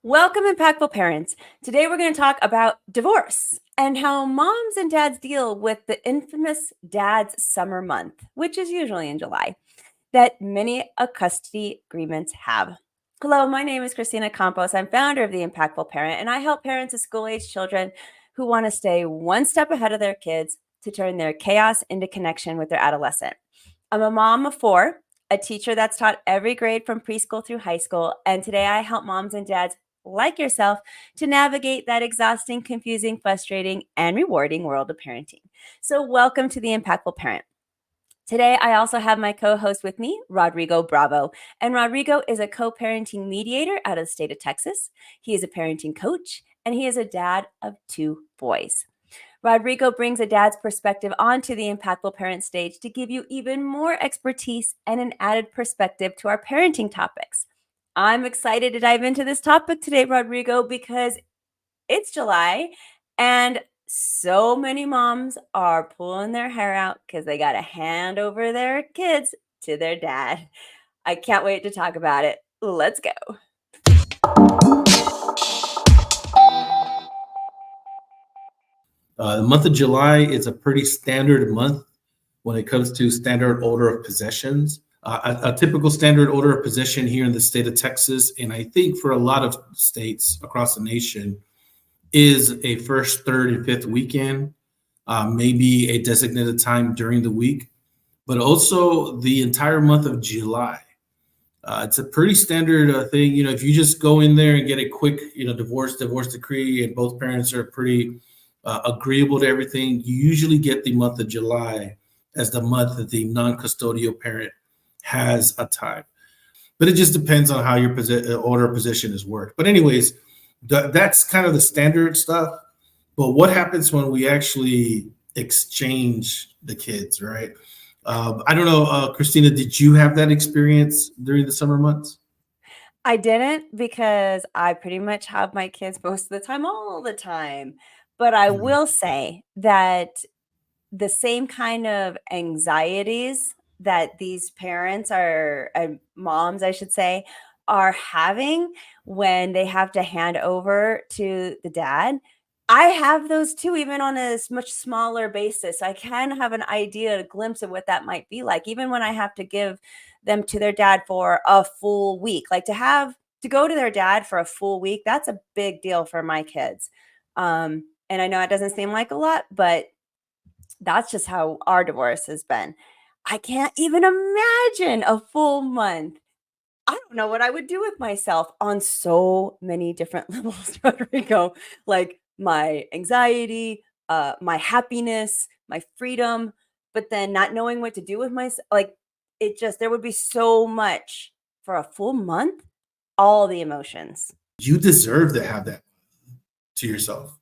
Welcome, impactful parents. Today we're going to talk about divorce and how moms and dads deal with the infamous dad's summer month, which is usually in July, that many a custody agreements have. Hello, my name is Christina Campos. I'm founder of The Impactful Parent, and I help parents of school-age children who want to stay one step ahead of their kids to turn their chaos into connection with their adolescent. I'm a mom of four, a teacher that's taught every grade from preschool through high school, and today I help moms and dads like yourself to navigate that exhausting, confusing, frustrating, and rewarding world of parenting. So, welcome to The Impactful Parent. Today, I also have my co host with me, Rodrigo Bravo. And Rodrigo is a co parenting mediator out of the state of Texas. He is a parenting coach, and he is a dad of two boys. Rodrigo brings a dad's perspective onto the impactful parent stage to give you even more expertise and an added perspective to our parenting topics. I'm excited to dive into this topic today, Rodrigo, because it's July and so many moms are pulling their hair out because they got to hand over their kids to their dad. I can't wait to talk about it. Let's go. The month of July is a pretty standard month when it comes to standard order of possessions. A typical standard order of possession here in the state of Texas, and I think for a lot of states across the nation, is a first, third, and fifth weekend, maybe a designated time during the week, but also the entire month of July. It's a pretty standard thing. If you just go in there and get a quick, divorce decree, and both parents are pretty agreeable to everything, you usually get the month of July as the month that the non-custodial parent has a time. But it just depends on how your order of position is worked. But anyways, that's kind of the standard stuff. But what happens when we actually exchange the kids, right? I don't know, Christina, did you have that experience during the summer months? I didn't because I pretty much have my kids most of the time, all the time. But I Mhm. will say that the same kind of anxieties that these parents are moms, I should say, are having when they have to hand over to the dad. I have those too, even on a much smaller basis. I can have an idea, a glimpse of what that might be like, even when I have to give them to their dad for a full week. Like to go to their dad for a full week, that's a big deal for my kids. And I know it doesn't seem like a lot, but that's just how our divorce has been. I can't even imagine a full month. I don't know what I would do with myself on so many different levels, Rodrigo. Like my anxiety, my happiness, my freedom, but then not knowing what to do with myself. Like it just, there would be so much for a full month, all the emotions. You deserve to have that to yourself.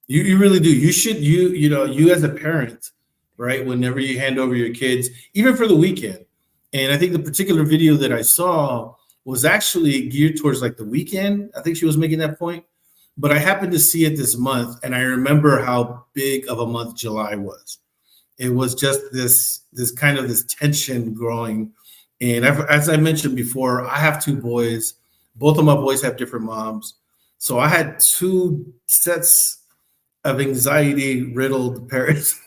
You really do. You should you as a parent, right? Whenever you hand over your kids, even for the weekend. And I think the particular video that I saw was actually geared towards like the weekend. I think she was making that point. But I happened to see it this month, and I remember how big of a month July was. It was just this kind of this tension growing. And as I mentioned before, I have two boys. Both of my boys have different moms. So I had two sets of anxiety riddled parents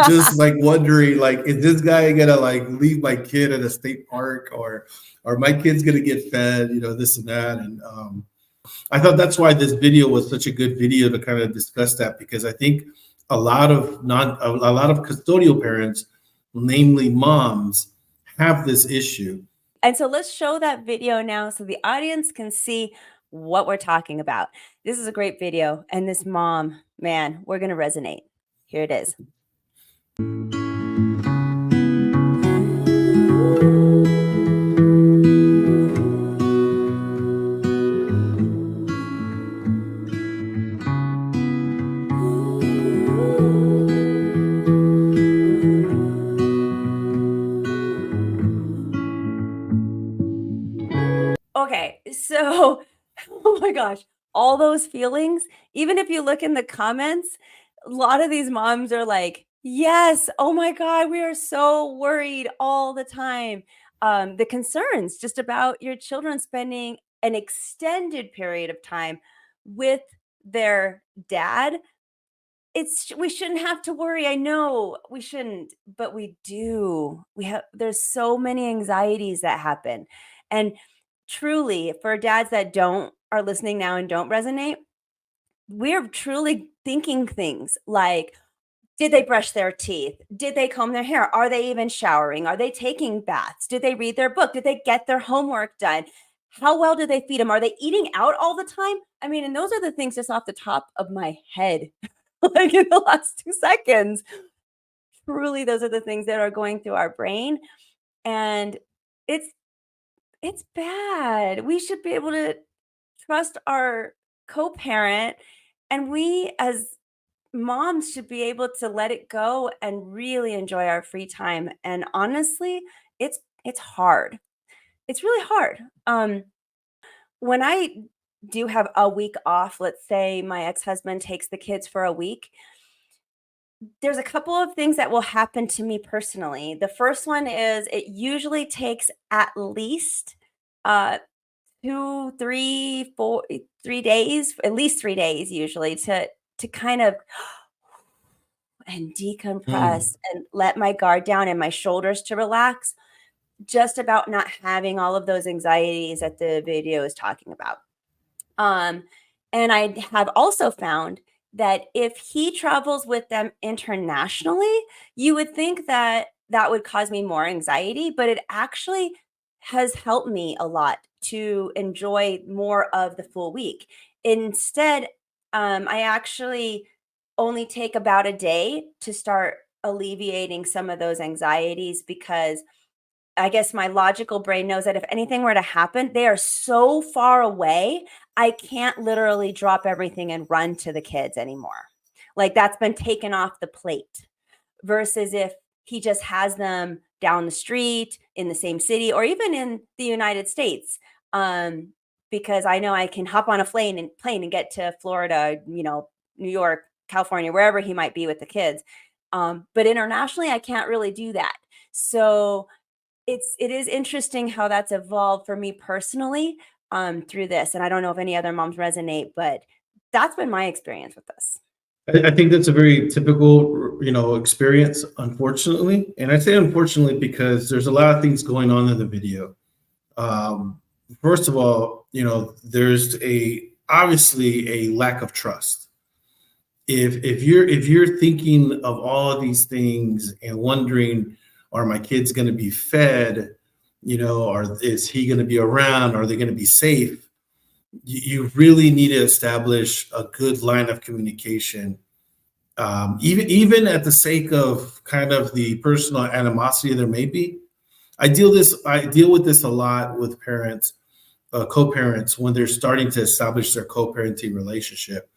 just like wondering like, is this guy gonna like leave my kid at a state park, or my kid's gonna get fed, this and that. And I thought that's why this video was such a good video to kind of discuss that, because I think a lot of custodial parents, namely moms, have this issue. And so let's show that video now so the audience can see what we're talking about. This is a great video. And this mom, man, we're going to resonate. Here it is. Okay, so oh my gosh, all those feelings, even if you look in the comments, a lot of these moms are like, "Yes, oh my god, we are so worried all the time." The concerns just about your children spending an extended period of time with their dad, we shouldn't have to worry. I know we shouldn't, but we do. There's so many anxieties that happen. And truly, for dads that don't are listening now and don't resonate, we're truly thinking things like, did they brush their teeth? Did they comb their hair? Are they even showering? Are they taking baths? Did they read their book? Did they get their homework done? How well do they feed them? Are they eating out all the time? I mean, and those are the things just off the top of my head, like in the last 2 seconds. Truly, those are the things that are going through our brain. And it's it's bad. We should be able to trust our co-parent, and we as moms should be able to let it go and really enjoy our free time. And honestly, it's hard. It's really hard. When I do have a week off, let's say my ex-husband takes the kids for a week, there's a couple of things that will happen to me personally. The first one is it usually takes at least uh 3 days, at least 3 days usually to kind of and Mm. decompress and let my guard down and my shoulders to relax, just about not having all of those anxieties that the video is talking about. Um, and I have also found that if he travels with them internationally, you would think that that would cause me more anxiety, but it actually has helped me a lot to enjoy more of the full week. Instead, I actually only take about a day to start alleviating some of those anxieties because I guess my logical brain knows that if anything were to happen, they are so far away, I can't literally drop everything and run to the kids anymore. Like that's been taken off the plate versus if he just has them down the street in the same city or even in the United States. Um, because I know I can hop on a plane and get to Florida, New York, California, wherever he might be with the kids. But internationally, I can't really do that. So it is interesting how that's evolved for me personally, through this, and I don't know if any other moms resonate, but that's been my experience with this. I think that's a very typical, experience, unfortunately. And I say unfortunately because there's a lot of things going on in the video. Um, First of all, there's a obviously a lack of trust. If you're thinking of all of these things and wondering, are my kids going to be fed? Or is he going to be around? Are they going to be safe? You really need to establish a good line of communication, even at the sake of kind of the personal animosity there may be. I deal with this a lot with parents, co-parents, when they're starting to establish their co-parenting relationship,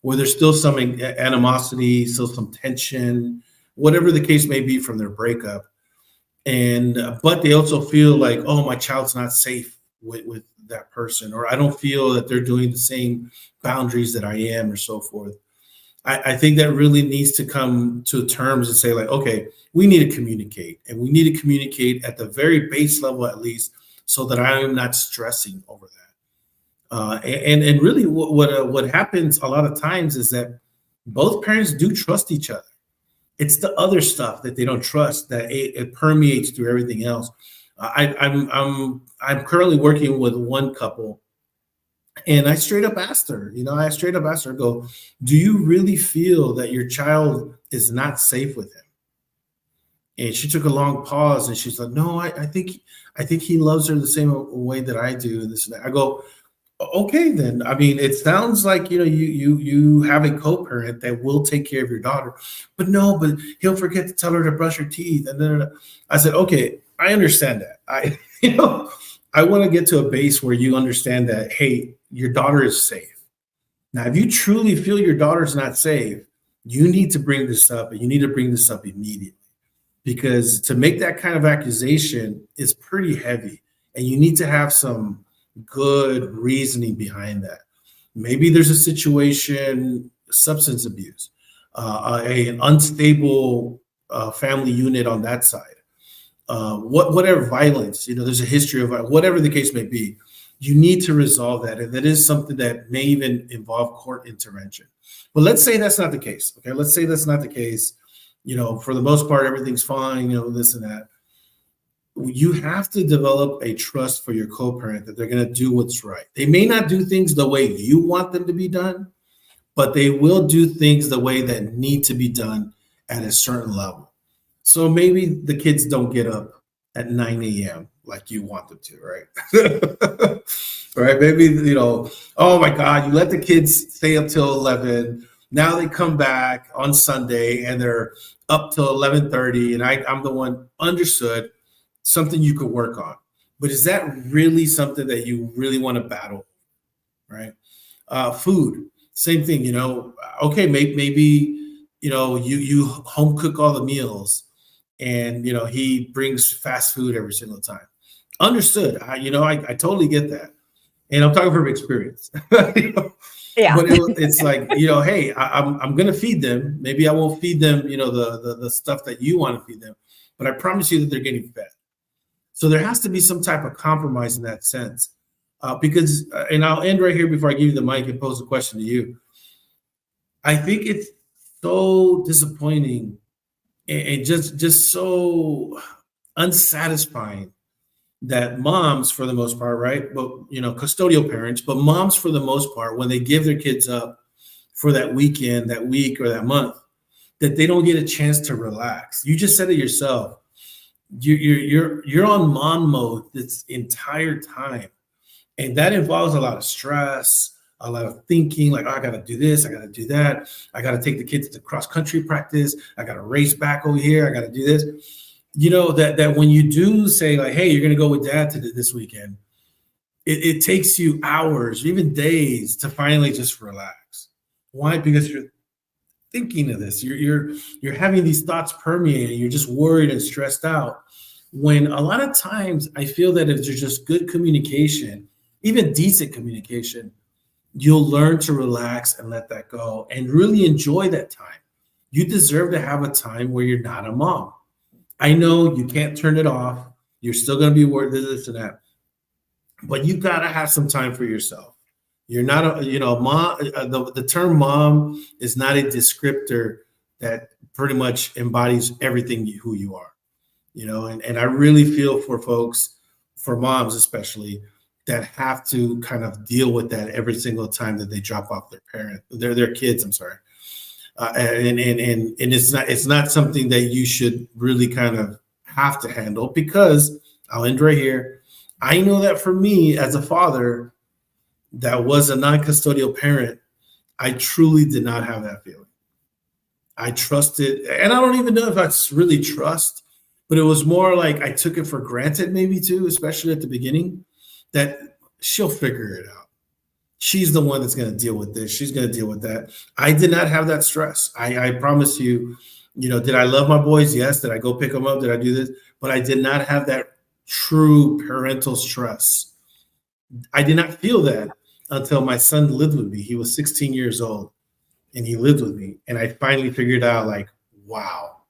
where there's still some animosity, still some tension, whatever the case may be from their breakup. And but they also feel like, oh, my child's not safe with that person, or I don't feel that they're doing the same boundaries that I am, or so forth. I think that really needs to come to terms and say, like, okay, we need to communicate, and we need to communicate at the very base level at least, so that I am not stressing over that. And really, what happens a lot of times is that both parents do trust each other. It's the other stuff that they don't trust that it permeates through everything else. I'm currently working with one couple, and I straight up asked her, I go, do you really feel that your child is not safe with him? And she took a long pause and she's like, no, I think he loves her the same way that I do. And this and that. I go, okay, then. I mean, it sounds like you have a co-parent that will take care of your daughter, but no, but he'll forget to tell her to brush her teeth. And then I said, okay, I understand that. I I want to get to a base where you understand that, hey, your daughter is safe. Now, if you truly feel your daughter's not safe, you need to bring this up, and you need to bring this up immediately, because to make that kind of accusation is pretty heavy, and you need to have some good reasoning behind that. Maybe there's a situation, substance abuse, an unstable family unit on that side, whatever, violence. There's a history of whatever the case may be. You need to resolve that. And that is something that may even involve court intervention. But let's say that's not the case. Okay. Let's say that's not the case. For the most part, everything's fine, this and that. You have to develop a trust for your co-parent that they're going to do what's right. They may not do things the way you want them to be done, but they will do things the way that need to be done at a certain level. So maybe the kids don't get up at 9 a.m. like you want them to, right? Right? Maybe, oh my God, you let the kids stay up till 11. Now they come back on Sunday and they're up till 11:30, and I'm the one. Understood. Something you could work on. But is that really something that you really want to battle, right? Food, same thing, okay, maybe, you home cook all the meals, and, he brings fast food every single time. Understood. I totally get that. And I'm talking from experience. Yeah. But it's like, hey, I'm going to feed them. Maybe I won't feed them, the stuff that you want to feed them, but I promise you that they're getting fed. So there has to be some type of compromise in that sense. Because, and I'll end right here before I give you the mic and pose a question to you. I think it's so disappointing and just so unsatisfying that moms, for the most part, right? But, custodial parents, but moms, for the most part, when they give their kids up for that weekend, that week, or that month, that they don't get a chance to relax. You just said it yourself. You're on mom mode this entire time, and that involves a lot of stress, a lot of thinking, like, oh, I got to do this, I got to do that, I got to take the kids to cross country practice, I got to race back over here, I got to do this. That when you do say, like, hey, you're going to go with dad to this weekend, it takes you hours, even days, to finally just relax. Why? Because you're thinking of this. You're having these thoughts permeating. You're just worried and stressed out. When a lot of times I feel that if there's just good communication, even decent communication, you'll learn to relax and let that go and really enjoy that time. You deserve to have a time where you're not a mom. I know you can't turn it off. You're still going to be worried this and that, but you got to have some time for yourself. You're not mom. The term mom is not a descriptor that pretty much embodies everything who you are. And I really feel for folks, for moms especially, that have to kind of deal with that every single time that they drop off their kids. I'm sorry, and it's not something that you should really kind of have to handle, because I'll end right here. I know that for me as a father that was a non-custodial parent, I truly did not have that feeling. I trusted, and I don't even know if that's really trust, but it was more like I took it for granted, maybe too, especially at the beginning, that she'll figure it out. She's the one that's going to deal with this. She's going to deal with that. I did not have that stress. I promise you, did I love my boys? Yes. Did I go pick them up? Did I do this? But I did not have that true parental stress. I did not feel that until my son lived with me. He was 16 years old and he lived with me. And I finally figured out, like, wow,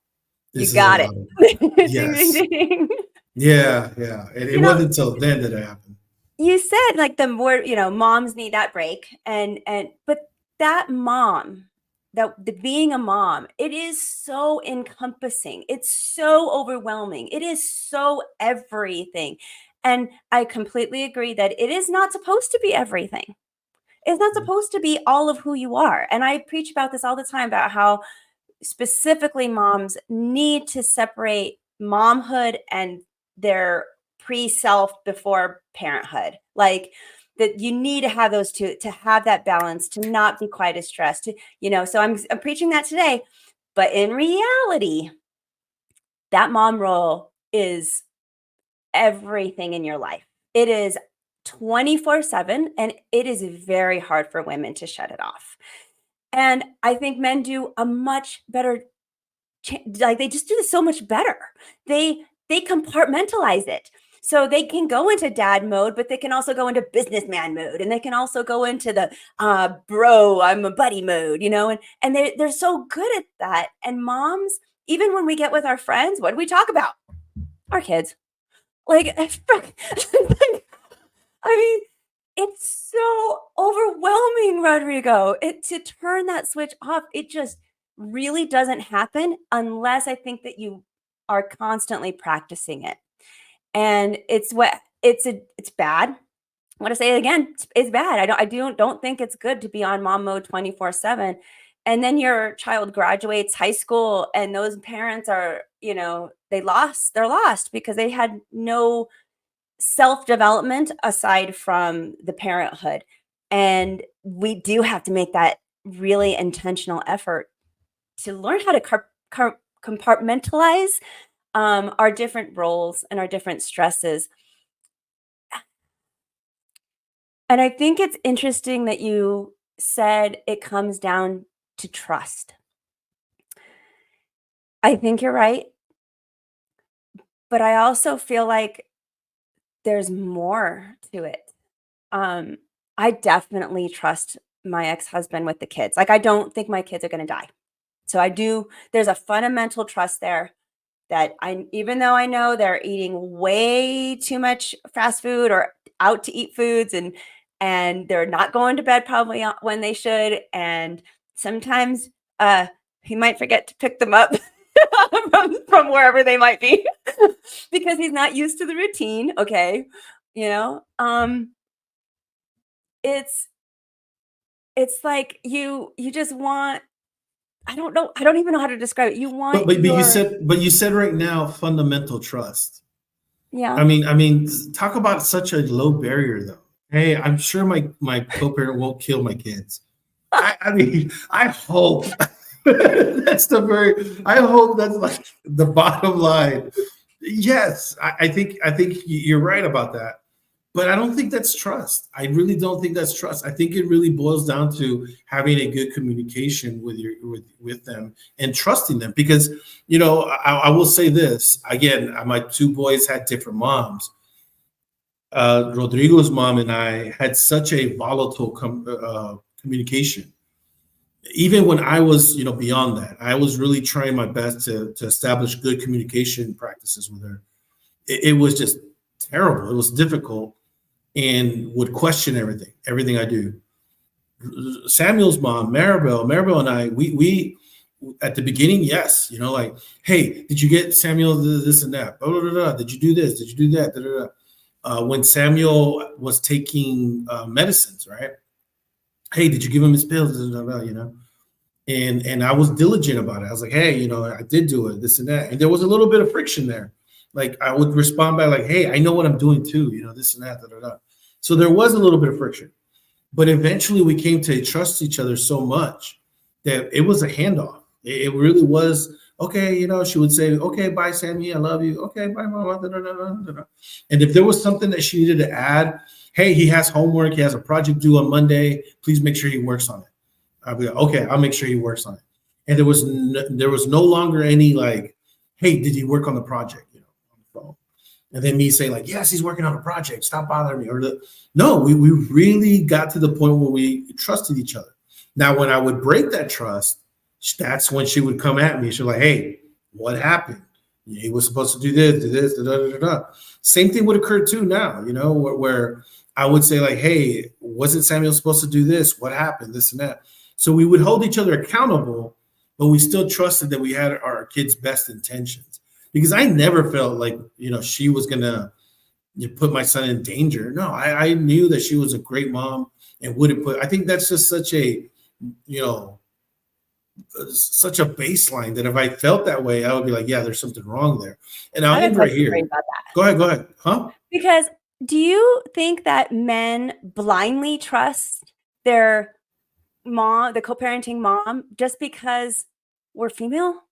You this is a got it. lot of, Ding, ding, yes. ding. Yeah. Yeah. It You know, wasn't until then that it happened. you said, like, the more, moms need that break, but that mom, the being a mom, it is so encompassing. It's so overwhelming. It is so everything. And I completely agree that it is not supposed to be everything. It's not supposed to be all of who you are. And I preach about this all the time, about how specifically moms need to separate momhood and their pre-self before parenthood. Like, that you need to have those two, to have that balance, to not be quite as stressed, so I'm preaching that today. But in reality, that mom role is everything in your life. It is 24/7, and it is very hard for women to shut it off. And I think men do a much better, like, they just do this so much better. They compartmentalize it. So they can go into dad mode, but they can also go into businessman mode, and they can also go into the bro, I'm a buddy mode, and they're so good at that. And moms, even when we get with our friends, what do we talk about? Our kids. Like, I mean, It's so overwhelming, Rodrigo. To turn that switch off, it just really doesn't happen unless I think that you are constantly practicing it. And it's bad. I want to say it again. It's bad. I don't think it's good to be on mom mode 24/7. And then your child graduates high school and those parents are, they're lost because they had no self-development aside from the parenthood. And we do have to make that really intentional effort to learn how to compartmentalize our different roles and our different stresses. And I think it's interesting that you said it comes down to trust. I think you're right, but I also feel like there's more to it. Um, I definitely trust my ex-husband with the kids. Like, I don't think my kids are gonna die. So I do there's a fundamental trust there that even though I know they're eating way too much fast food or out to eat foods and they're not going to bed probably when they should, and sometimes he might forget to pick them up from wherever they might be because he's not used to the routine. Okay, you know, it's it's like you just want. I don't know. I don't even know how to describe it. You But want but, but you your said but you said right now fundamental trust. yeah. I mean, talk about such a low barrier though. Hey, I'm sure my co-parent won't kill my kids. I mean, I hope I hope that's like the bottom line. Yes, I think you're right about that. But I don't think that's trust. I really don't think that's trust. I think it really boils down to having a good communication with them and trusting them. Because I will say this again. My two boys had different moms. Rodrigo's mom and I had such a volatile communication. Even when I was, beyond that, I was really trying my best to establish good communication practices with her. It was just terrible. It was difficult and would question everything I do. Samuel's mom, Maribel and I, we at the beginning, yes, like, hey, did you get Samuel this and that? Blah, blah, blah, blah. Did you do this? Did you do that? Da, da, da. When Samuel was taking medicines, right? Hey, did you give him his pills? Da, da, da, and I was diligent about it. I was like, hey, I did do it, this and that. And there was a little bit of friction there. Like I would respond by like, hey, I know what I'm doing too, this and that, da, da, da. So there was a little bit of friction. But eventually we came to trust each other so much that it was a handoff. It really was, okay, she would say, okay, bye, Sammy, I love you. Okay, bye, mama. Da, da, da, da, da. And if there was something that she needed to add, hey, he has homework, he has a project due on Monday, please make sure he works on it. I'll be like, okay, I'll make sure he works on it. And there was no longer any like, hey, did he work on the project? On the phone. And then me saying like, yes, he's working on a project. Stop bothering me. No, we really got to the point where we trusted each other. Now, when I would break that trust, that's when she would come at me. She's like, hey, what happened? He was supposed to do this, da, da, da, da. Same thing would occur too now, where I would say like, hey, wasn't Samuel supposed to do this? What happened? This and that. So we would hold each other accountable, but we still trusted that we had our kids' best intentions. Because I never felt like, she was going to put my son in danger. No, I knew that she was a great mom and wouldn't put, I think that's just such a baseline that if I felt that way, I would be like, yeah, there's something wrong there. And I I'll have a end right question for you here. about that. Go ahead. Huh? Because do you think that men blindly trust their mom, the co-parenting mom, just because we're female?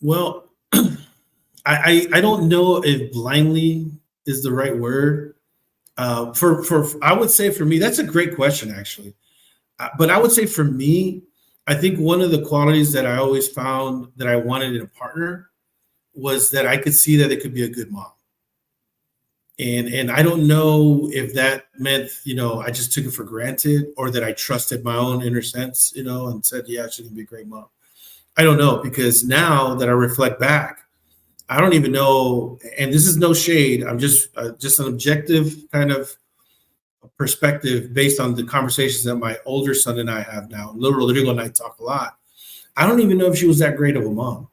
Well, I don't know if blindly is the right word. For I would say for me, that's a great question actually. But I would say for me, I think one of the qualities that I always found that I wanted in a partner was that I could see that it could be a good mom. And I don't know if that meant, I just took it for granted or that I trusted my own inner sense, and said, yeah, she can be a great mom. I don't know, because now that I reflect back, I don't even know, and this is no shade. I'm just an objective kind of perspective based on the conversations that my older son and I have now. Little Rodrigo and I talk a lot. I don't even know if she was that great of a mom,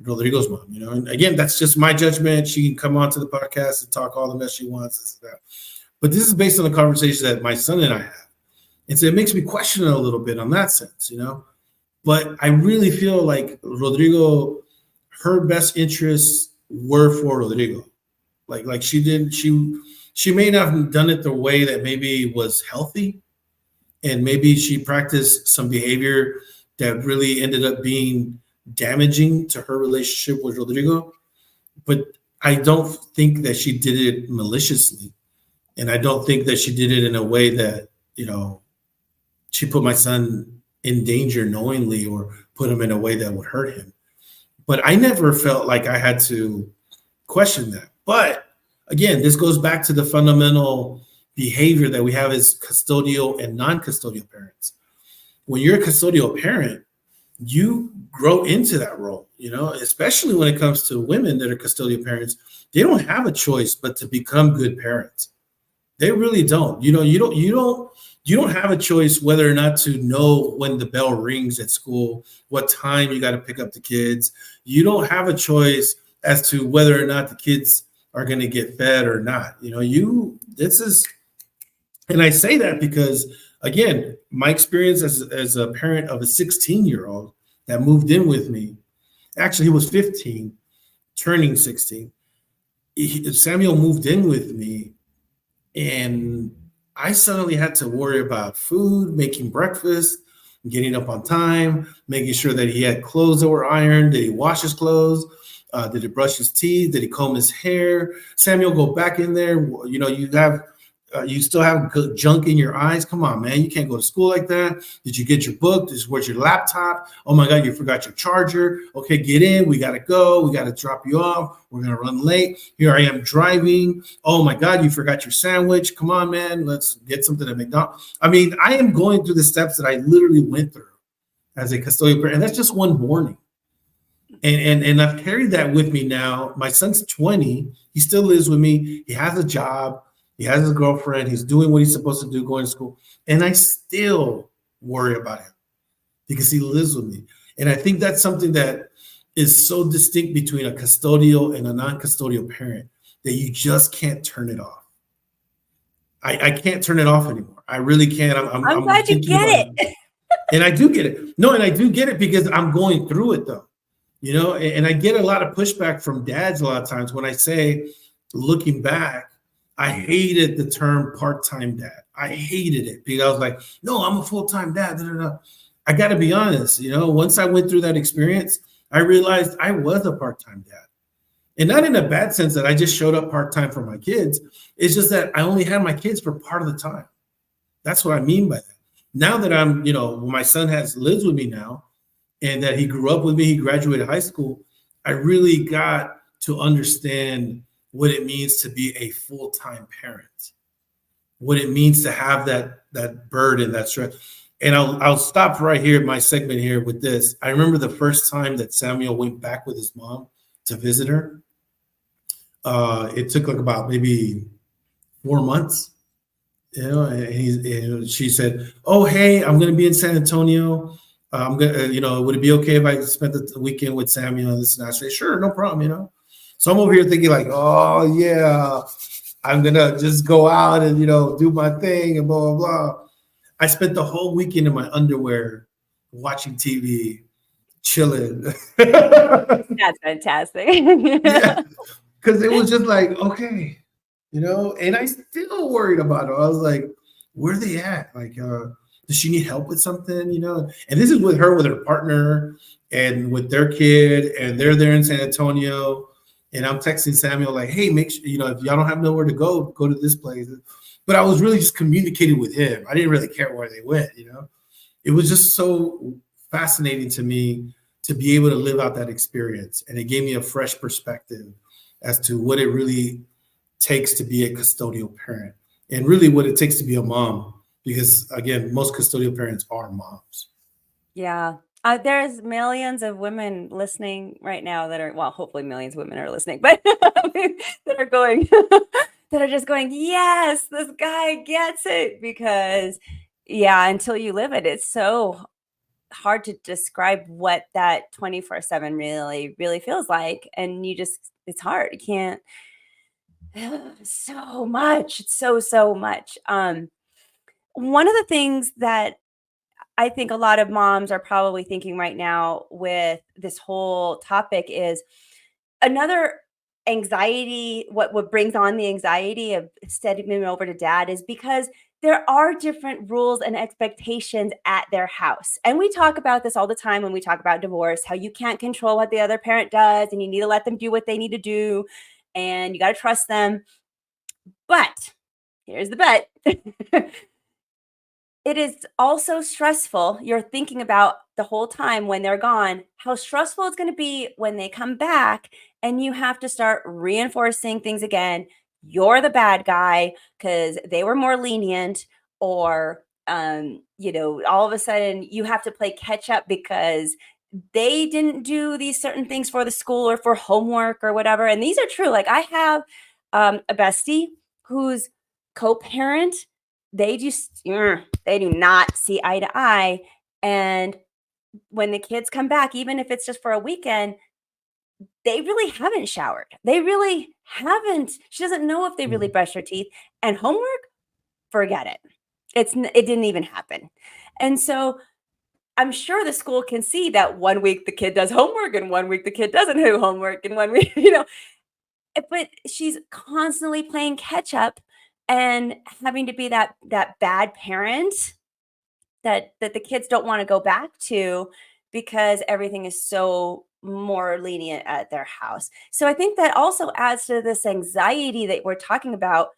Rodrigo's mom. And again, that's just my judgment. She can come onto the podcast and talk all the mess she wants. This and that. But this is based on the conversation that my son and I have. And so it makes me question it a little bit on that sense. But I really feel like Rodrigo, her best interests were for Rodrigo. Like she may not have done it the way that maybe was healthy, and maybe she practiced some behavior that really ended up being damaging to her relationship with Rodrigo. But I don't think that she did it maliciously, and I don't think that she did it in a way that she put my son in danger knowingly or put him in a way that would hurt him. But I never felt like I had to question that. But again, this goes back to the fundamental behavior that we have as custodial and non-custodial parents. When you're a custodial parent, you grow into that role, especially when it comes to women that are custodial parents. They don't have a choice but to become good parents. They really don't. You don't have a choice whether or not to know when the bell rings at school, what time you got to pick up the kids. You don't have a choice as to whether or not the kids are going to get fed or not. And I say that because, again, my experience as a parent of a 16-year-old that moved in with me, actually he was 15, turning 16. Samuel moved in with me, and I suddenly had to worry about food, making breakfast, getting up on time, making sure that he had clothes that were ironed. Did he wash his clothes? Did he brush his teeth? Did he comb his hair? Samuel, go back in there. You still have junk in your eyes. Come on, man. You can't go to school like that. Did you get your book? Where's your laptop? Oh my God, you forgot your charger. Okay, get in. We got to go. We got to drop you off. We're going to run late. Here I am driving. Oh my God, you forgot your sandwich. Come on, man. Let's get something at McDonald's. I mean, I am going through the steps that I literally went through as a custodial parent. And that's just one morning. And I've carried that with me now. My son's 20. He still lives with me. He has a job. He has his girlfriend. He's doing what he's supposed to do, going to school. And I still worry about him because he lives with me. And I think that's something that is so distinct between a custodial and a non-custodial parent that you just can't turn it off. I can't turn it off anymore. I really can't. I'm glad you get it. And I do get it. No, and I do get it because I'm going through it though. And I get a lot of pushback from dads a lot of times when I say, looking back, I hated the term part-time dad. I hated it because I was like, no, I'm a full-time dad. I got to be honest, once I went through that experience, I realized I was a part-time dad. And not in a bad sense that I just showed up part-time for my kids. It's just that I only had my kids for part of the time. That's what I mean by that. Now that I'm, my son lives with me now, and that he grew up with me, he graduated high school, I really got to understand what it means to be a full-time parent, what it means to have that burden, that stress. And I'll stop right here, my segment here with this. I remember the first time that Samuel went back with his mom to visit her. It took like about maybe 4 months, and she said, "Oh, hey, I'm going to be in San Antonio. I'm gonna, would it be okay if I spent the weekend with Samuel?" And this and I say, "Sure, no problem." So I'm over here thinking like, "Oh yeah, I'm gonna just go out and do my thing and blah blah blah." I spent the whole weekend in my underwear, watching TV, chilling. That's fantastic. Yeah, because it was just like, okay, and I still worried about her. I was like, where are they at? Like, does she need help with something? And this is with her partner and with their kid, and they're there in San Antonio. And I'm texting Samuel like, hey, make sure, if y'all don't have nowhere to go to this place. But I was really just communicating with him. I didn't really care where they went, It was just so fascinating to me to be able to live out that experience. And it gave me a fresh perspective as to what it really takes to be a custodial parent and really what it takes to be a mom. Because again, most custodial parents are moms. Yeah. There's millions of women listening right now that are, well, hopefully millions of women are listening, but that are going, that are just going, yes, this guy gets it. Because, yeah, until you live it, it's so hard to describe what that 24/7 really, really feels like. And it's hard. You can't, so much. It's so, so much. One of the things that I think a lot of moms are probably thinking right now with this whole topic is another anxiety. What brings on the anxiety of sending them over to dad is because there are different rules and expectations at their house. And we talk about this all the time when we talk about divorce, how you can't control what the other parent does and you need to let them do what they need to do and you got to trust them. But here's the but. It is also stressful. You're thinking about the whole time when they're gone, how stressful it's going to be when they come back and you have to start reinforcing things again. You're the bad guy because they were more lenient, or, all of a sudden you have to play catch up because they didn't do these certain things for the school or for homework or whatever. And these are true. Like I have a bestie who's co-parent. They do not see eye to eye. And when the kids come back, even if it's just for a weekend, they really haven't showered. They really haven't. She doesn't know if they really Mm. brush their teeth. And homework, forget it. It didn't even happen. And so I'm sure the school can see that one week the kid does homework and one week the kid doesn't do homework and one week, but she's constantly playing catch up and having to be that bad parent that the kids don't want to go back to because everything is so more lenient at their house. So I think that also adds to this anxiety that we're talking about,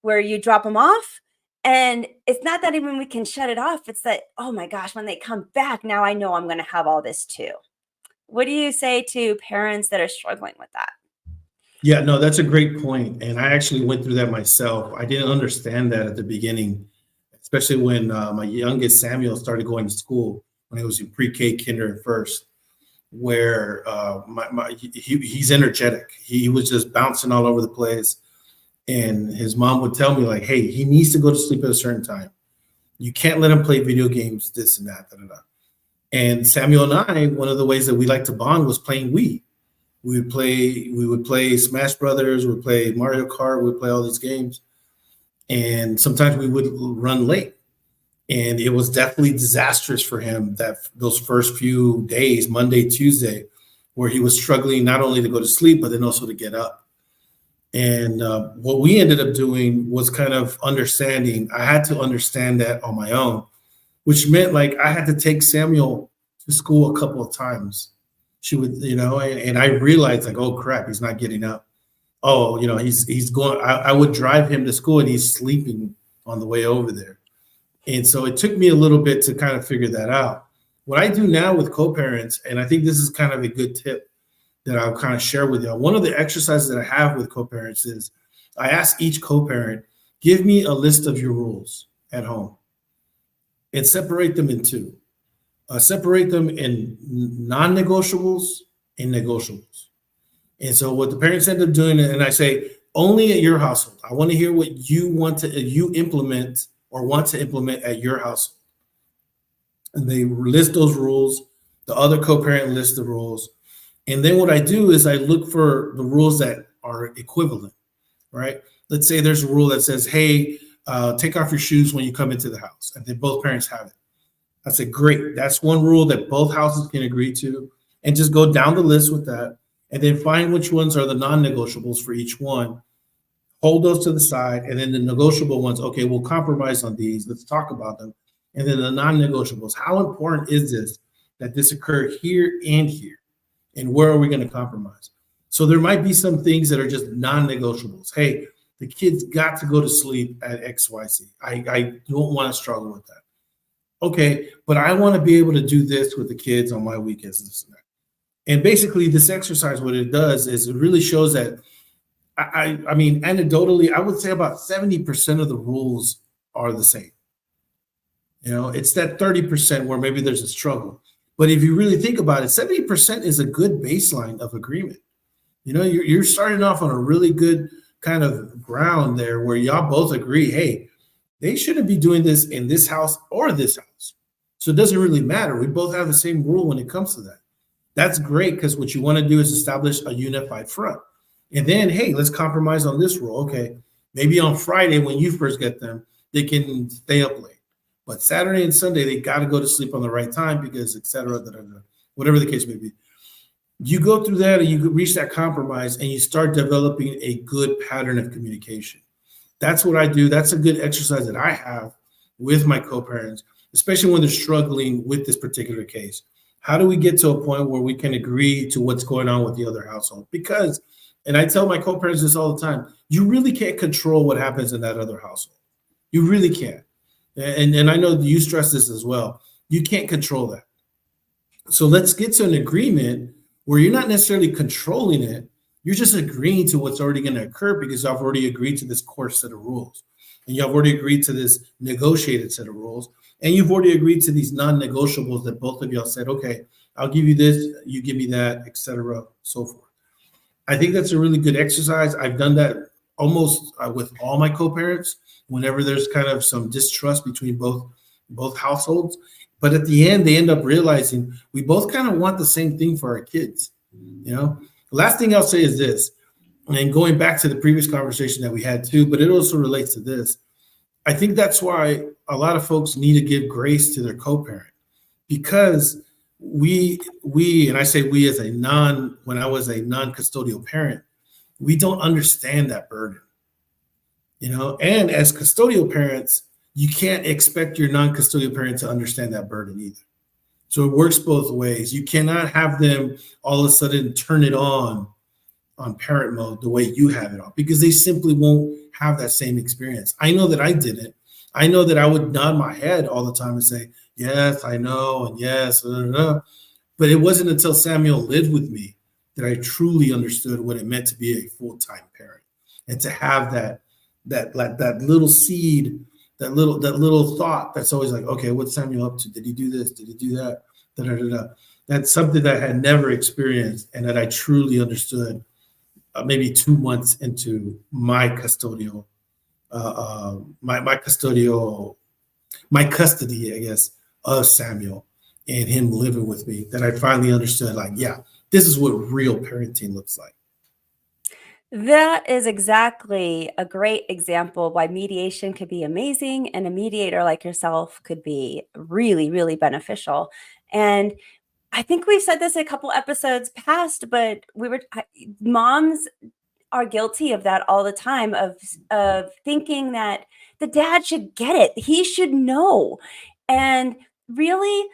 where you drop them off. And it's not that even we can shut it off. It's that, oh my gosh, when they come back, now I know I'm going to have all this too. What do you say to parents that are struggling with that? Yeah, no, that's a great point. And I actually went through that myself. I didn't understand that at the beginning, especially when my youngest Samuel started going to school when he was in pre-K, kinder, and first, where he's energetic. He was just bouncing all over the place. And his mom would tell me, like, hey, he needs to go to sleep at a certain time. You can't let him play video games, this and that, da, da, da. And Samuel and I, one of the ways that we like to bond was playing Wii. We would play Smash Brothers, we would play Mario Kart, we would play all these games. And sometimes we would run late. And it was definitely disastrous for him that those first few days, Monday, Tuesday, where he was struggling not only to go to sleep, but then also to get up. And what we ended up doing was kind of understanding. I had to understand that on my own, which meant like I had to take Samuel to school a couple of times. She would, and I realized like, oh crap, he's not getting up. Oh, he's going. I would drive him to school and he's sleeping on the way over there. And so it took me a little bit to kind of figure that out. What I do now with co-parents, and I think this is kind of a good tip that I'll kind of share with you. One of the exercises that I have with co-parents is I ask each co-parent, give me a list of your rules at home and separate them in two. Separate them in non-negotiables and negotiables. And so what the parents end up doing, and I say, only at your household. I want to hear what you implement or want to implement at your household. And they list those rules. The other co-parent lists the rules. And then what I do is I look for the rules that are equivalent, right? Let's say there's a rule that says, hey, take off your shoes when you come into the house. And then both parents have it. I said, great. That's one rule that both houses can agree to. And just go down the list with that. And then find which ones are the non-negotiables for each one. Hold those to the side. And then the negotiable ones, okay, we'll compromise on these. Let's talk about them. And then the non-negotiables. How important is this that this occur here and here? And where are we going to compromise? So there might be some things that are just non-negotiables. Hey, the kids got to go to sleep at XYZ. I don't want to struggle with that. Okay, but I want to be able to do this with the kids on my weekends and this and that. And basically, this exercise, what it does is it really shows that, I mean, anecdotally, I would say about 70% of the rules are the same. It's that 30% where maybe there's a struggle. But if you really think about it, 70% is a good baseline of agreement. You're starting off on a really good kind of ground there where y'all both agree, hey, they shouldn't be doing this in this house or this house. So it doesn't really matter. We both have the same rule when it comes to that. That's great because what you want to do is establish a unified front. And then, hey, let's compromise on this rule. Okay, maybe on Friday when you first get them, they can stay up late. But Saturday and Sunday, they got to go to sleep on the right time because et cetera, da, da, da, whatever the case may be. You go through that and you reach that compromise and you start developing a good pattern of communication. That's what I do. That's a good exercise that I have with my co-parents, especially when they're struggling with this particular case. How do we get to a point where we can agree to what's going on with the other household? Because, and I tell my co-parents this all the time, you really can't control what happens in that other household. You really can't. And I know you stress this as well. You can't control that. So let's get to an agreement where you're not necessarily controlling it. You're just agreeing to what's already going to occur because I've already agreed to this core set of rules. And you've already agreed to this negotiated set of rules. And you've already agreed to these non-negotiables that both of y'all said, okay, I'll give you this, you give me that, et cetera, so forth. I think that's a really good exercise. I've done that almost with all my co-parents whenever there's kind of some distrust between both households. But at the end, they end up realizing we both kind of want the same thing for our kids. You know, the last thing I'll say is this, and going back to the previous conversation that we had too, but it also relates to this. I think that's why a lot of folks need to give grace to their co-parent because we, and I say we as when I was a non-custodial parent, we don't understand that burden, you know, and as custodial parents, you can't expect your non-custodial parent to understand that burden either. So it works both ways. You cannot have them all of a sudden turn it on parent mode the way you have it on because they simply won't have that same experience. I know that I didn't. I know that I would nod my head all the time and say, yes, I know, and yes, blah, blah, blah. But it wasn't until Samuel lived with me that I truly understood what it meant to be a full-time parent and to have that little seed, that little thought that's always like, okay, what's Samuel up to? Did he do this? Did he do that? Da, da, da, da. That's something that I had never experienced and that I truly understood maybe 2 months into my custodial, my custody, I guess, of Samuel and him living with me, that I finally understood, like, yeah, this is what real parenting looks like. That is exactly a great example of why mediation could be amazing and a mediator like yourself could be really, really beneficial. And I think we've said this a couple episodes past, but moms are guilty of that all the time of thinking that the dad should get it. He should know. And really,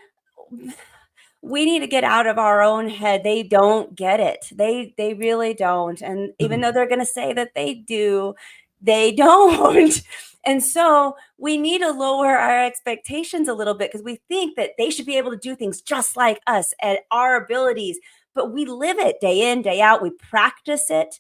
we need to get out of our own head. They don't get it. They really don't. And even though they're going to say that they do, they don't. And so we need to lower our expectations a little bit because we think that they should be able to do things just like us at our abilities. But we live it day in, day out. We practice it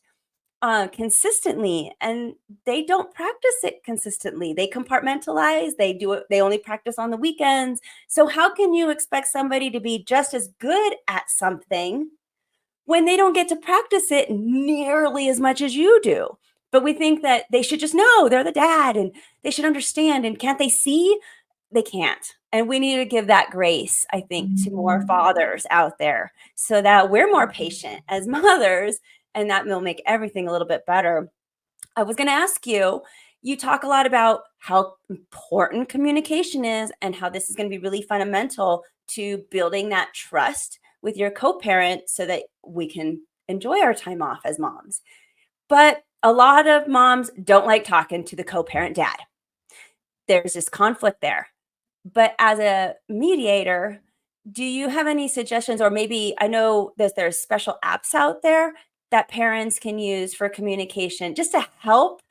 consistently, and they don't practice it consistently. They compartmentalize, they do it, they only practice on the weekends. So how can you expect somebody to be just as good at something when they don't get to practice it nearly as much as you do? But we think that they should just know they're the dad and they should understand. And can't they see? They can't. And we need to give that grace, I think, to more fathers out there so that we're more patient as mothers, and that will make everything a little bit better. I was going to ask you, you talk a lot about how important communication is and how this is going to be really fundamental to building that trust with your co-parent so that we can enjoy our time off as moms. But a lot of moms don't like talking to the co-parent dad. There's this conflict there. But as a mediator, do you have any suggestions? Or maybe I know that there's special apps out there that parents can use for communication just to help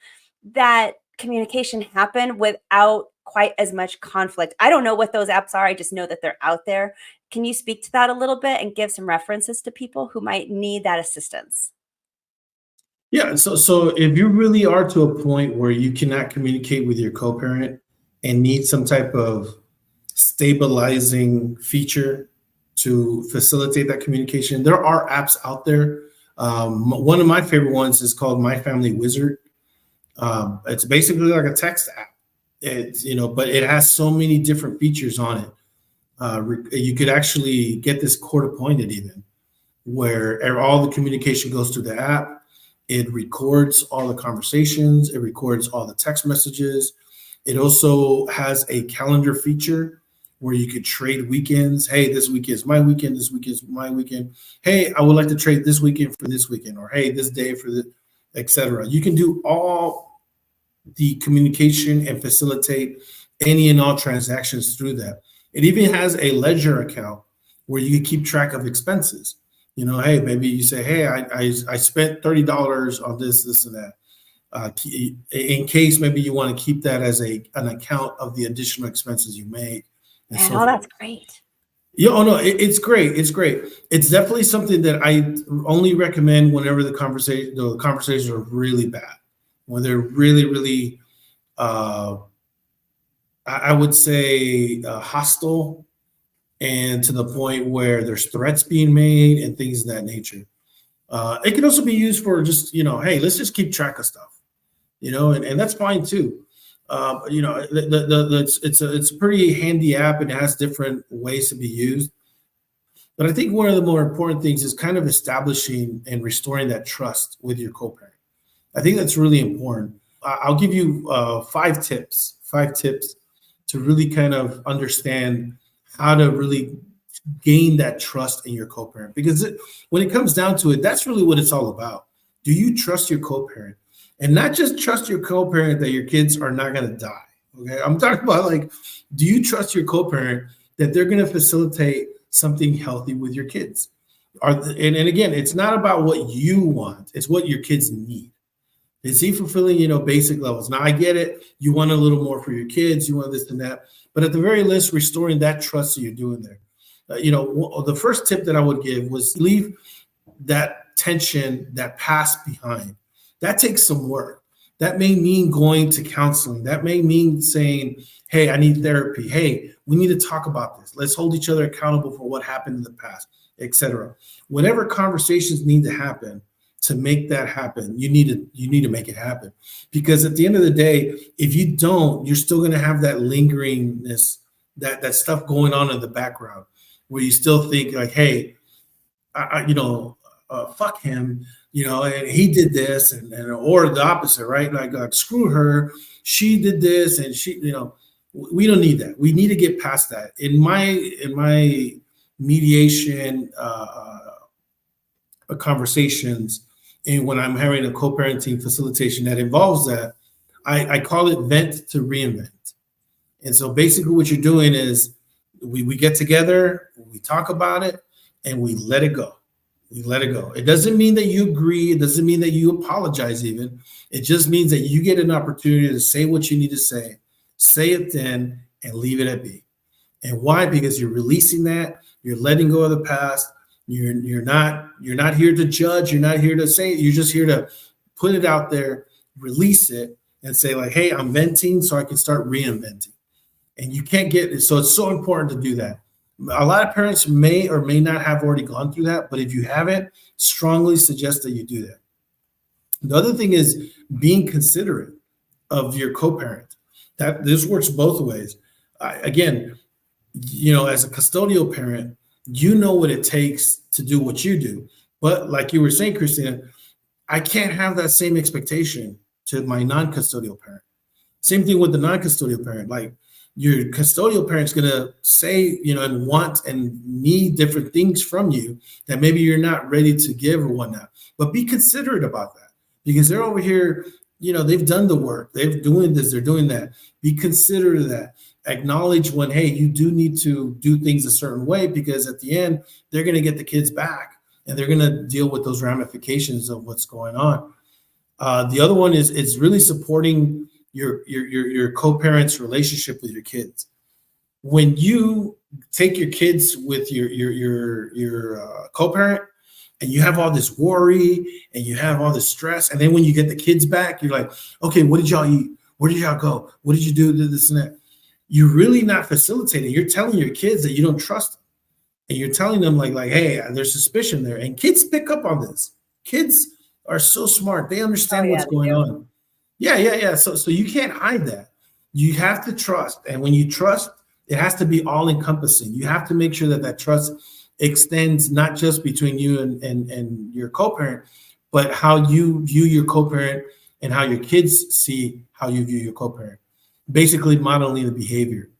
that communication happen without quite as much conflict. I don't know what those apps are. I just know that they're out there. Can you speak to that a little bit and give some references to people who might need that assistance? Yeah, so if you really are to a point where you cannot communicate with your co-parent and need some type of stabilizing feature to facilitate that communication, there are apps out there. One of my favorite ones is called My Family Wizard. It's basically like a text app. It's, but it has so many different features on it. You could actually get this court appointed even, where all the communication goes through the app. It records all the conversations. It records all the text messages. It also has a calendar feature where you could trade weekends. Hey, this week is my weekend. This week is my weekend. Hey, I would like to trade this weekend for this weekend, or hey, this day for the, etc. You can do all the communication and facilitate any and all transactions through that. It even has a ledger account where you can keep track of expenses. Hey, maybe you say, hey, I spent $30 on this, and that. In case maybe you want to keep that as an account of the additional expenses you made, and Yeah, so oh, forth. that's great. Yeah, oh no, it's great. It's great. It's definitely something that I only recommend whenever the conversations are really bad, when they're really, really, uh, I would say, hostile, and to the point where there's threats being made and things of that nature. It can also be used for just, hey, let's just keep track of stuff, and that's fine too. It's a pretty handy app, and it has different ways to be used. But I think one of the more important things is kind of establishing and restoring that trust with your co-parent. I think that's really important. I'll give you 5 tips to really kind of understand how to really gain that trust in your co-parent, because when it comes down to it, that's really what it's all about. Do you trust your co-parent? And not just trust your co-parent that your kids are not going to die. Okay, I'm talking about, like, do you trust your co-parent that they're going to facilitate something healthy with your kids? And again, it's not about what you want, it's what your kids need. Is he fulfilling, basic levels? Now I get it. You want a little more for your kids. You want this and that. But at the very least, restoring that trust that you're doing there. The first tip that I would give was leave that tension, that past behind. That takes some work. That may mean going to counseling. That may mean saying, hey, I need therapy. Hey, we need to talk about this. Let's hold each other accountable for what happened in the past, etc. Whatever conversations need to happen to make that happen, you need to make it happen. Because at the end of the day, if you don't, you're still going to have that lingeringness, that stuff going on in the background, where you still think like, hey, fuck him, and he did this, and or the opposite, right? Like, screw her, she did this, and we don't need that. We need to get past that. In my mediation conversations, and when I'm having a co-parenting facilitation that involves that, I call it vent to reinvent. And so basically what you're doing is we get together, we talk about it, and we let it go. We let it go. It doesn't mean that you agree. It doesn't mean that you apologize even. It just means that you get an opportunity to say what you need to say it then, and leave it at be. And why? Because you're releasing that, you're letting go of the past. You're not here to judge. You're not here to say it. You're just here to put it out there, release it, and say like, hey, I'm venting so I can start reinventing. And you can't get it. So it's so important to do that. A lot of parents may or may not have already gone through that, but if you haven't, strongly suggest that you do that. The other thing is being considerate of your co-parent. That this works both ways. Again, as a custodial parent, you know what it takes to do what you do. But like you were saying, Christina, I can't have that same expectation to my non-custodial parent. Same thing with the non-custodial parent. Like, your custodial parent's gonna say, and want and need different things from you that maybe you're not ready to give or whatnot. But be considerate about that, because they're over here, they've done the work, they're doing this, they're doing that. Be considerate of that. Acknowledge when, hey, you do need to do things a certain way, because at the end, they're gonna get the kids back and they're gonna deal with those ramifications of what's going on. The other one is really supporting your co-parents' relationship with your kids. When you take your kids with your co-parent, and you have all this worry and you have all this stress, and then when you get the kids back, you're like, okay, what did y'all eat? Where did y'all go? What did you do? This and that. You're really not facilitating. You're telling your kids that you don't trust them, and you're telling them like, hey, there's suspicion there, and kids pick up on this. Kids are so smart; they Oh understand yeah, what's they going do. on. Yeah. So you can't hide that. You have to trust, and when you trust, it has to be all encompassing. You have to make sure that that trust extends not just between you and your co-parent, but how you view your co-parent and how your kids see how you view your co-parent. Basically, modeling the behavior.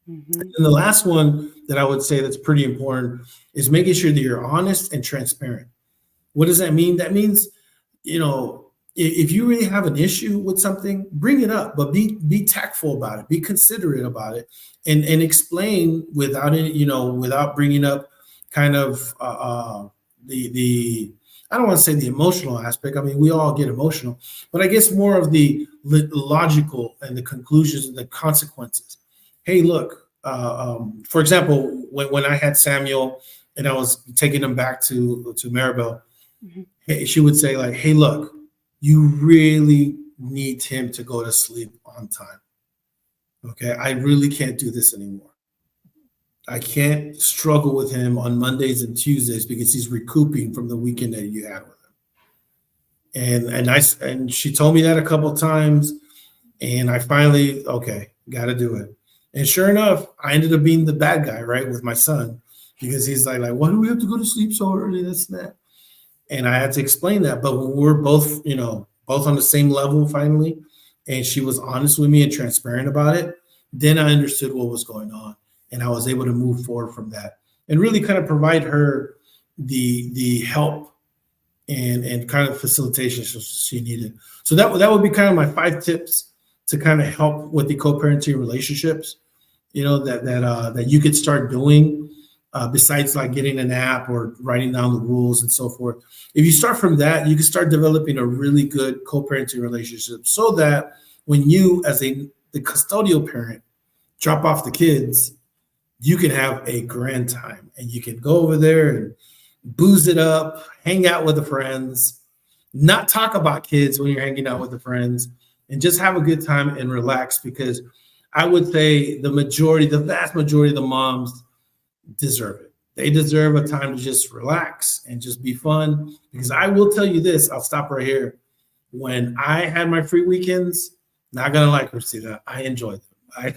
Hmm. And the last one that I would say that's pretty important is making sure that you're honest and transparent. What does that mean? That means, if you really have an issue with something, bring it up, but be tactful about it, be considerate about it, and explain without any, without bringing up kind of the I don't want to say the emotional aspect. I mean, we all get emotional, but I guess more of the logical and the conclusions and the consequences. Hey, look, for example, when I had Samuel and I was taking him back to Maribel, Hmm. she would say like, "Hey, look, you really need him to go to sleep on time. Okay, I really can't do this anymore. I can't struggle with him on Mondays and Tuesdays because he's recouping from the weekend that you had with him." And she told me that a couple of times, and I finally, okay, got to do it. And sure enough, I ended up being the bad guy, right, with my son, because he's like, why do we have to go to sleep so early? This and that. And I had to explain that. But when we're both, both on the same level finally, and she was honest with me and transparent about it, then I understood what was going on, and I was able to move forward from that and really kind of provide her the help and kind of facilitation she needed. So that would be kind of my 5 tips to kind of help with the co-parenting relationships, that you could start doing, besides like getting an app or writing down the rules and so forth. If you start from that, you can start developing a really good co-parenting relationship, so that when you, as the custodial parent, drop off the kids, you can have a grand time and you can go over there and booze it up, hang out with the friends, not talk about kids when you're hanging out with the friends, and just have a good time and relax. Because I would say the vast majority of the moms deserve it. They deserve a time to just relax and just be fun. Because I will tell you this, I'll stop right here. When I had my free weekends, not gonna lie, Christina, I enjoyed them.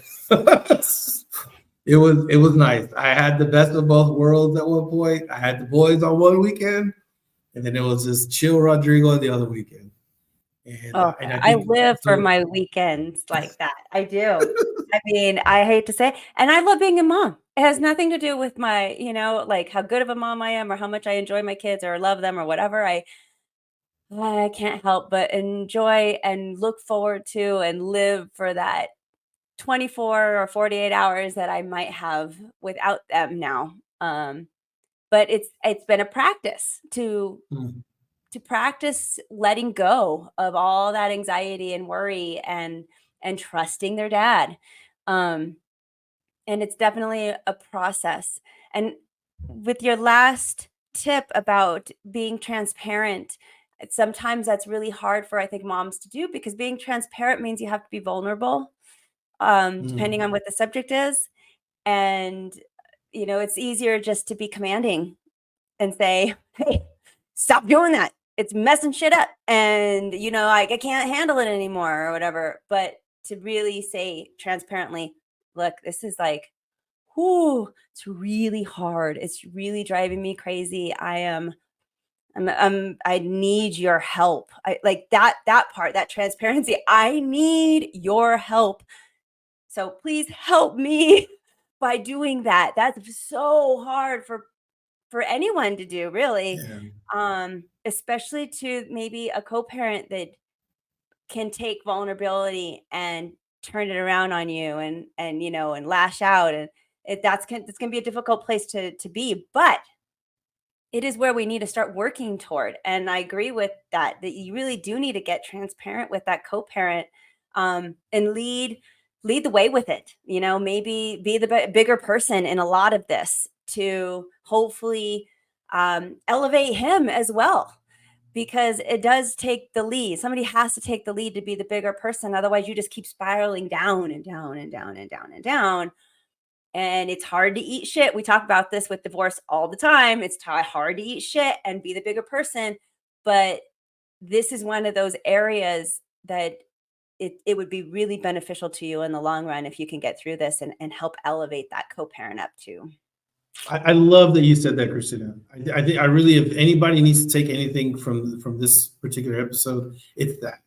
It was nice. I had the best of both worlds at one point. I had the boys on one weekend, and then it was just chill Rodrigo the other weekend. Oh, And I I think live for so. my weekends like that. I do. I mean, I hate to say it, and I love being a mom. It has nothing to do with my, like how good of a mom I am or how much I enjoy my kids or love them or whatever. I can't help but enjoy and look forward to and live for that 24 or 48 hours that I might have without them now. But it's been a practice Mm, to practice letting go of all that anxiety and worry and trusting their dad. Um, and it's definitely a process. And with your last tip about being transparent, sometimes that's really hard for I think moms to do because being transparent means you have to be vulnerable, depending mm, on what the subject is. And it's easier just to be commanding and say, "Hey, stop doing that. It's messing shit up." And, like, I can't handle it anymore or whatever. But to really say transparently, look, this is like, whoo, it's really hard. It's really driving me crazy. I need your help. I like that part, that transparency. I need your help. So please help me by doing that. That's so hard for anyone to do, really, yeah, especially to maybe a co-parent that can take vulnerability and turn it around on you and lash out, and that's gonna be a difficult place to be, but it is where we need to start working toward. And I agree with that you really do need to get transparent with that co-parent, and lead the way with it. Maybe be the bigger person in a lot of this to hopefully elevate him as well, because it does take the lead. Somebody has to take the lead to be the bigger person. Otherwise, you just keep spiraling down and down and down and down and down, and it's hard to eat shit. We talk about this with divorce all the time. It's hard to eat shit and be the bigger person. But this is one of those areas that it would be really beneficial to you in the long run if you can get through this and help elevate that co-parent up too. I love that you said that, Christina. I think I really, if anybody needs to take anything from this particular episode, it's that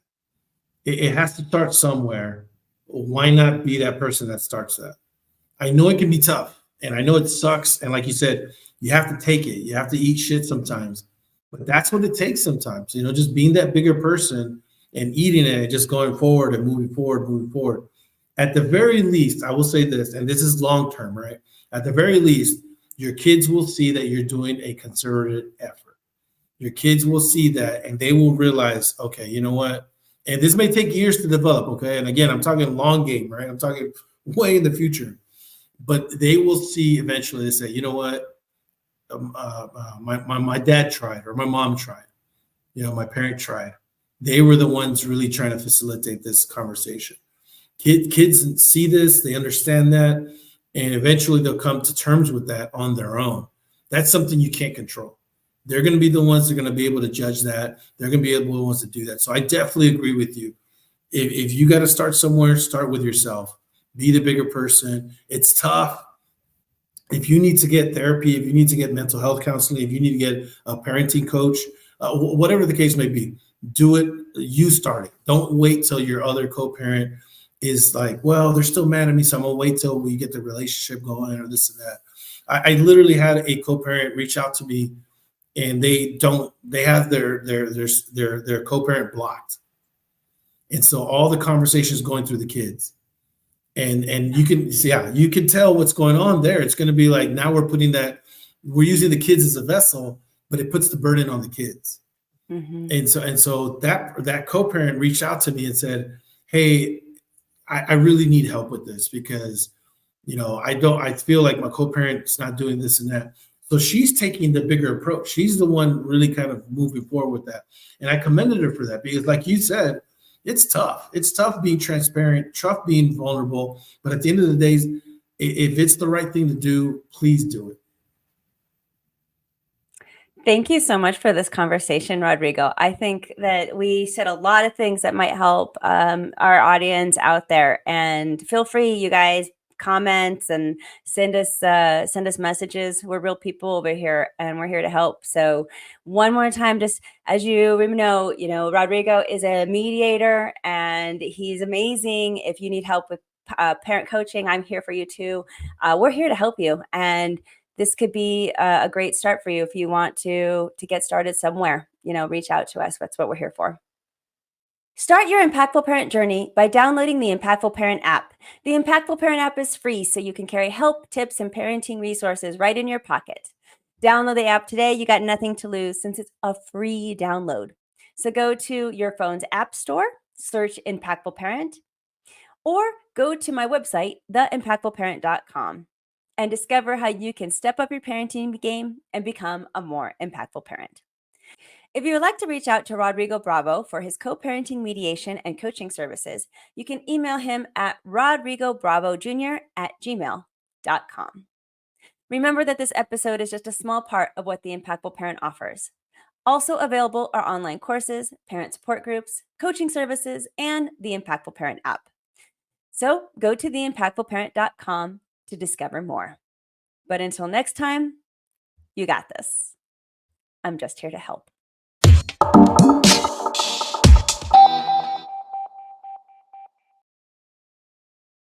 it has to start somewhere. Why not be that person that starts that? I know it can be tough, and I know it sucks. And like you said, you have to take it. You have to eat shit sometimes, but that's what it takes sometimes. Just being that bigger person and eating it, and just going forward and moving forward, moving forward. At the very least, I will say this, and this is long term, right? At the very least, your kids will see that you're doing a concerted effort. Your kids will see that, and they will realize, okay, you know what? And this may take years to develop, okay? And again, I'm talking long game, right? I'm talking way in the future, but they will see eventually. They say, you know what? My dad tried, or my mom tried. My parent tried. They were the ones really trying to facilitate this conversation. Kids see this, they understand that, and eventually they'll come to terms with that on their own. That's something you can't control. They're going to be the ones that are going to be able to judge that. They're going to be able to ones to do that. So I definitely agree with you. If you got to start somewhere, start with yourself. Be the bigger person. It's tough. If you need to get therapy, if you need to get mental health counseling, if you need to get a parenting coach, whatever the case may be, do it. You start it. Don't wait till your other co-parent is like, well, they're still mad at me, so I'm gonna wait till we get the relationship going or this and that. I literally had a co-parent reach out to me, and they have their co-parent blocked, and so all the conversations going through the kids, and you can see, yeah, you can tell what's going on there. It's going to be like, now we're using the kids as a vessel, but it puts the burden on the kids. Mm-hmm. And so that co-parent reached out to me and said, hey, I really need help with this because I feel like my co-parent's not doing this and that. So she's taking the bigger approach. She's the one really kind of moving forward with that. And I commended her for that because, like you said, it's tough. It's tough being transparent, tough being vulnerable. But at the end of the day, if it's the right thing to do, please do it. Thank you so much for this conversation, Rodrigo. I think that we said a lot of things that might help our audience out there. And feel free, you guys, comments and send us messages. We're real people over here, and we're here to help. So, one more time, just as you know, Rodrigo is a mediator, and he's amazing. If you need help with parent coaching, I'm here for you too. We're here to help you, and this could be a great start for you if you want to get started somewhere. Reach out to us. That's what we're here for. Start your Impactful Parent journey by downloading the Impactful Parent app. The Impactful Parent app is free, so you can carry help, tips, and parenting resources right in your pocket. Download the app today. You got nothing to lose since it's a free download. So go to your phone's app store, search Impactful Parent, or go to my website, theimpactfulparent.com. and discover how you can step up your parenting game and become a more impactful parent. If you would like to reach out to Rodrigo Bravo for his co-parenting mediation and coaching services, you can email him at rodrigobravo@gmail.com. Remember that this episode is just a small part of what the Impactful Parent offers. Also available are online courses, parent support groups, coaching services, and the Impactful Parent app. So go to theimpactfulparent.com to discover more. But until next time, you got this. I'm just here to help.